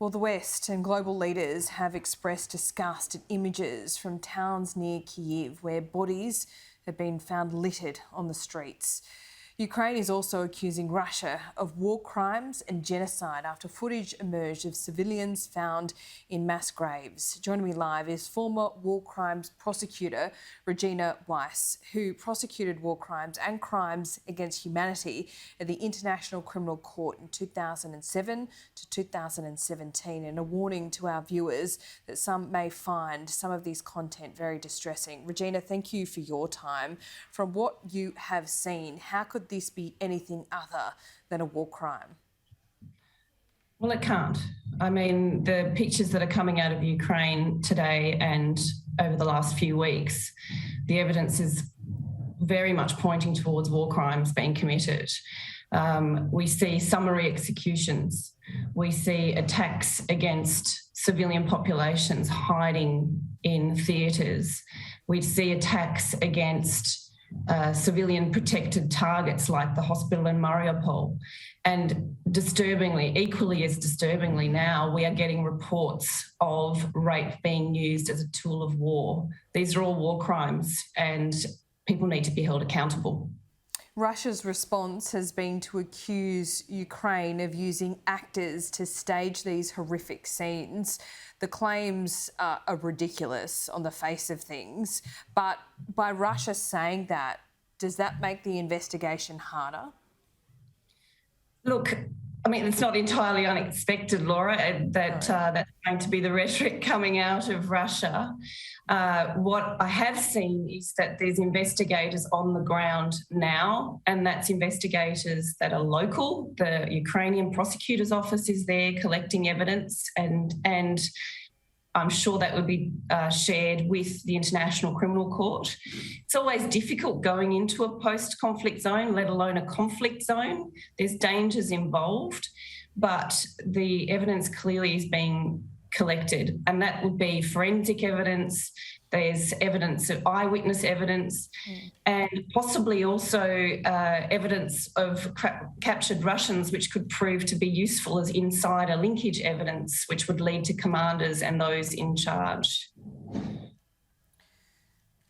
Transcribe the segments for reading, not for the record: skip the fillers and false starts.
Well, the West and global leaders have expressed disgust at images from towns near Kyiv where bodies have been found littered on the streets. Ukraine is also accusing Russia of war crimes and genocide after footage emerged of civilians found in mass graves. Joining me live is former war crimes prosecutor Regina Weiss, who prosecuted war crimes and crimes against humanity at the International Criminal Court in 2007 to 2017, and a warning to our viewers that some may find some of this content very distressing. Regina, thank you for your time. From what you have seen, how could this be anything other than a war crime? Well, it can't. I mean, the pictures that are coming out of Ukraine today and over the last few weeks, the evidence is very much pointing towards war crimes being committed. We see summary executions. We see attacks against civilian populations hiding in theatres. We see attacks against civilian protected targets like the hospital in Mariupol. And disturbingly, equally as disturbingly now, we are getting reports of rape being used as a tool of war. These are all war crimes and people need to be held accountable. Russia's response has been to accuse Ukraine of using actors to stage these horrific scenes. The claims are ridiculous on the face of things, but by Russia saying that, does that make the investigation harder? Look, I mean, it's not entirely unexpected, Laura, that that's going to be the rhetoric coming out of Russia. What I have seen is that there's investigators on the ground now, and that's investigators that are local. The Ukrainian prosecutor's office is there collecting evidence, and I'm sure that would be shared with the International Criminal Court. It's always difficult going into a post-conflict zone, let alone a conflict zone. There's dangers involved, but the evidence clearly is being collected, and that would be forensic evidence. There's evidence of eyewitness evidence and possibly also evidence of captured Russians, which could prove to be useful as insider linkage evidence, which would lead to commanders and those in charge.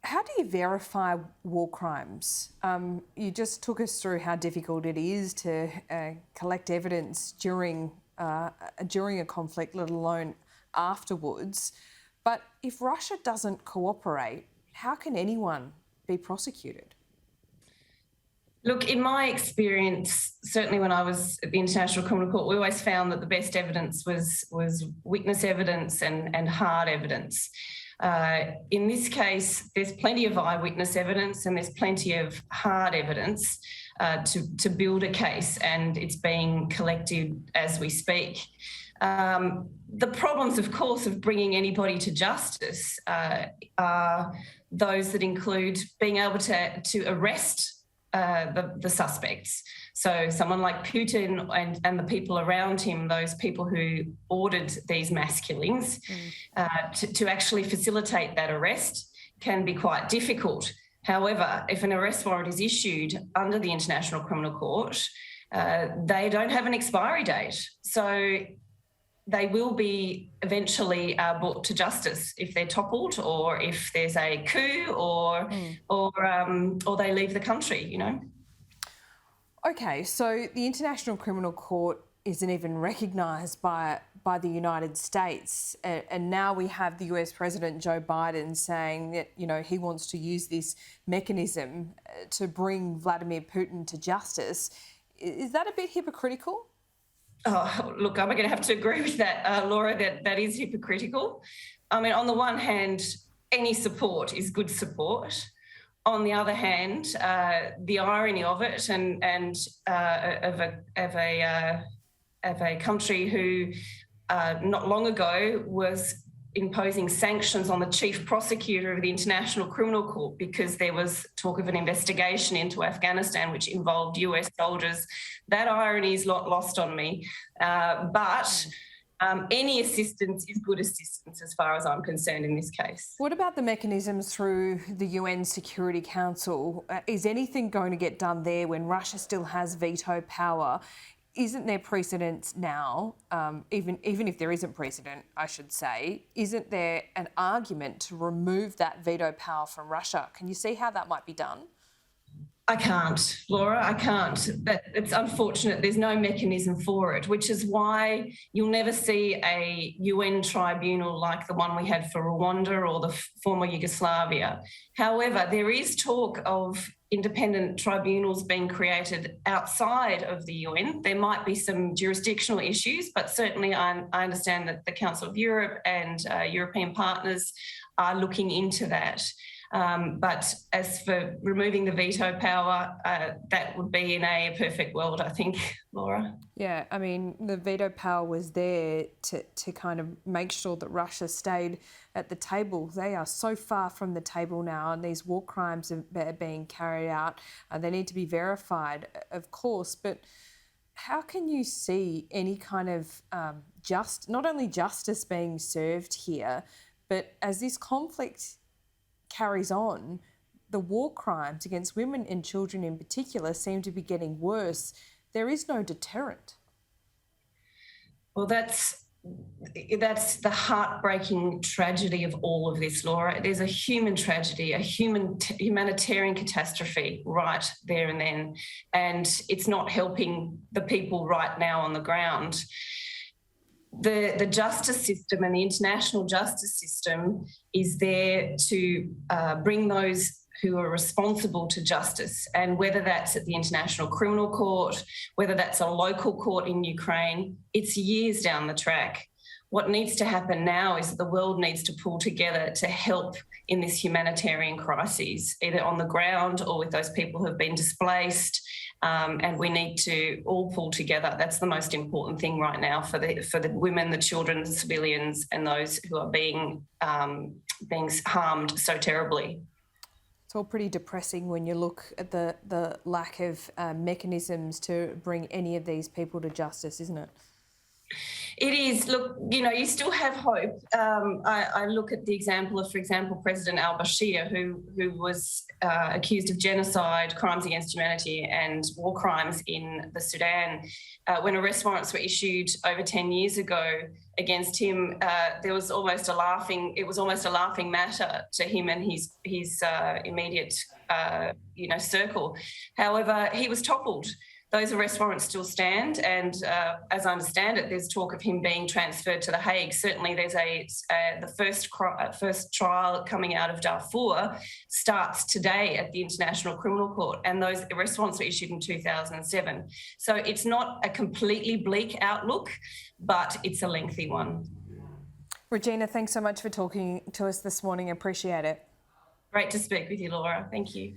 How do you verify war crimes? You just took us through how difficult it is to collect evidence during a conflict, let alone afterwards. But if Russia doesn't cooperate, how can anyone be prosecuted? Look, in my experience, certainly when I was at the International Criminal Court, we always found that the best evidence was witness evidence and hard evidence. In this case, there's plenty of eyewitness evidence and there's plenty of hard evidence to build a case, and it's being collected as we speak. The problems, of course, of bringing anybody to justice are those that include being able to arrest the suspects. So someone like Putin and the people around him, those people who ordered these mass killings, to actually facilitate that arrest can be quite difficult. However, if an arrest warrant is issued under the International Criminal Court, they don't have an expiry date. So they will be eventually brought to justice if they're toppled, or if there's a coup, or they leave the country, you know. Okay, so the International Criminal Court isn't even recognised by the United States, and now we have the US President Joe Biden saying that, you know, he wants to use this mechanism to bring Vladimir Putin to justice. Is that a bit hypocritical? Oh, look, I'm going to have to agree with that, Laura, that is hypocritical. I mean, on the one hand, any support is good support. On the other hand, the irony of it and of a country who not long ago was imposing sanctions on the chief prosecutor of the International Criminal Court because there was talk of an investigation into Afghanistan which involved US soldiers. That irony is not lost on me. But any assistance is good assistance as far as I'm concerned in this case. What about the mechanisms through the UN Security Council? Is anything going to get done there when Russia still has veto power? isn't there precedent now, even if there isn't precedent, I should say, isn't there an argument to remove that veto power from Russia? Can you see how that might be done? I can't, Laura, I can't. It's unfortunate there's no mechanism for it, which is why you'll never see a UN tribunal like the one we had for Rwanda or the former Yugoslavia. However, there is talk of independent tribunals being created outside of the UN. There might be some jurisdictional issues, but certainly I understand that the Council of Europe and European partners are looking into that. But as for removing the veto power, that would be in a perfect world, I think, Laura. Yeah, I mean, the veto power was there to kind of make sure that Russia stayed at the table. They are so far from the table now, and these war crimes are being carried out. They need to be verified, of course, but how can you see any kind of not only justice being served here, but as this conflict carries on, the war crimes against women and children in particular seem to be getting worse. There is no deterrent. Well, that's the heartbreaking tragedy of all of this, Laura. There's a human tragedy, a humanitarian catastrophe right there and then, and it's not helping the people right now on the ground. The justice system and the international justice system is there to bring those who are responsible to justice, and whether that's at the International Criminal Court, whether that's a local court in Ukraine, it's years down the track. What needs to happen now is that the world needs to pull together to help in this humanitarian crisis, either on the ground or with those people who have been displaced. And we need to all pull together. That's the most important thing right now for the women, the children, the civilians, and those who are being harmed so terribly. It's all pretty depressing when you look at the lack of mechanisms to bring any of these people to justice, isn't it? It is. Look, you still have hope. I look at the example of, for example, President al-Bashir, who was accused of genocide, crimes against humanity and war crimes in the Sudan. When arrest warrants were issued over 10 years ago against him, it was almost a laughing matter to him and his immediate circle. However, he was toppled. Those arrest warrants still stand, and as I understand it, there's talk of him being transferred to The Hague. Certainly, there's the first trial coming out of Darfur starts today at the International Criminal Court, and those arrest warrants were issued in 2007. So it's not a completely bleak outlook, but it's a lengthy one. Regina, thanks so much for talking to us this morning. Appreciate it. Great to speak with you, Laura. Thank you.